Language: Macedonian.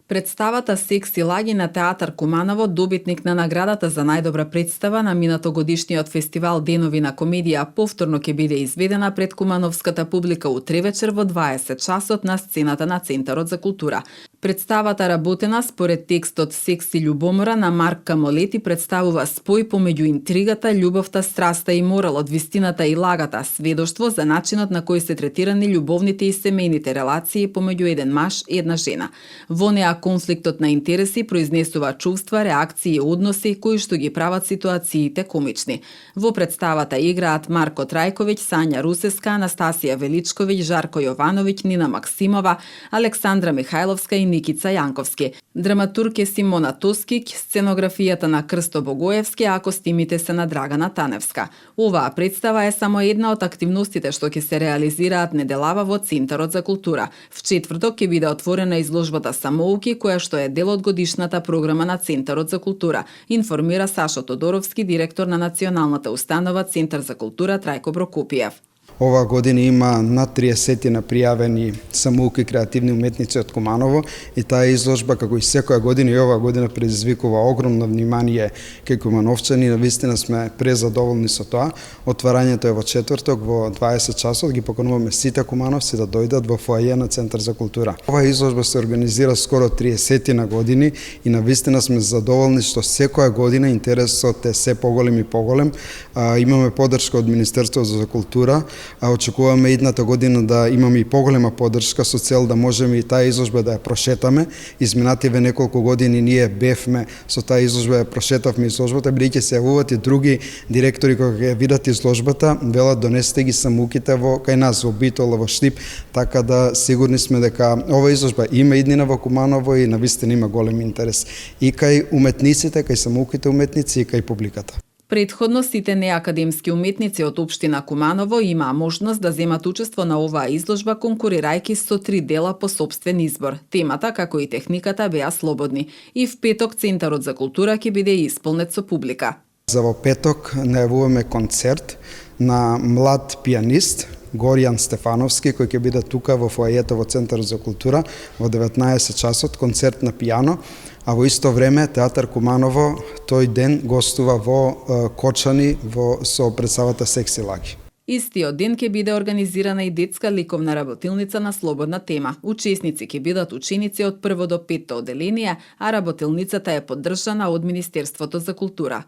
Представата Секси лаги на театар Куманово, добитник на наградата за најдобра представа на минатогодишниот фестивал Денови на комедија, повторно ќе биде изведена пред кумановската публика утре вечер во 20 часот на сцената на Центарот за култура. Представата, работена според текстот Секси љубомора на Марк Камолети, представува спој помеѓу интригата, љубовта, страста и моралот, вистината и лагата, сведоштво за начинот на кој се третирани љубовните и семејните релации помеѓу еден маж и една жена. Во неа конфликтот на интереси произнесува чувства, реакции и односи кои што ги прават ситуациите комични. Во представата играат Марко Трајковиќ, Сања Русеска, Анастасија Величковиќ, Жарко Јовановиќ, Нина Максимова, Александра Михајловска и Никица Јанковски. Драматург е Симона Тоскиќ, сценографијата на Крсто Богоевски, а костимите се на Драгана Таневска. Оваа представа е само една од активностите што ќе се реализираат неделава во Центарот за култура. В четврток ќе биде отворена изложбата Самоуки, која што е дел од годишната програма на Центарот за култура, информира Сашо Тодоровски, директор на Националната установа Центар за култура Трајко Прокопиев. Ова година има над 30 на пријавени самоуки креативни уметници од Куманово и таа изложба, како и секоја година и оваа година, предизвикува огромно внимание кај кумановчани. Навистина сме презадоволни со тоа. Отварањето е во четврток во 20 часот. Ги покануваме сите кумановци да дојдат во фоаје на Центар за култура. Оваа изложба се организира скоро 30 на години и навистина сме задоволни што секоја година интересот е се поголем и поголем. Имаме поддршка од Министерството за култура. А очекуваме идната година да имаме и поголема поддршка со цел да можеме и таа изложба да ја прошетаме. Изминативе неколку години ние бевме со таа изложба, ја прошетавме изложбата, бидејќи се јавуваат и други директори кога ја видат изложбата, велат донесете ги самуките во кај нас во Битола, во Штип, така да сигурни сме дека ова изложба има иднина во Куманово и навистина има голем интерес и кај уметниците, кај самуките уметници и кај публиката. Предходно сите неакадемски уметници од општина Куманово имаа можност да земат учество на оваа изложба конкурирајќи со 3 дела по сопствен избор. Темата, како и техниката, беа слободни. И в петок Центарот за култура ќе биде исполнет со публика. За во петок најавуваме концерт на млад пианист Горијан Стефановски, кој ќе биде тука во фоајето во Центарот за култура во 19 часот, концерт на пијано, а во исто време Театар Куманово тој ден гостува во Кочани со представата Секси лаги. Истиот ден ќе биде организирана и детска ликовна работилница на слободна тема. Учесници ќе бидат ученици од 1 до 5 одделение, а работилницата е поддржана од Министерството за култура.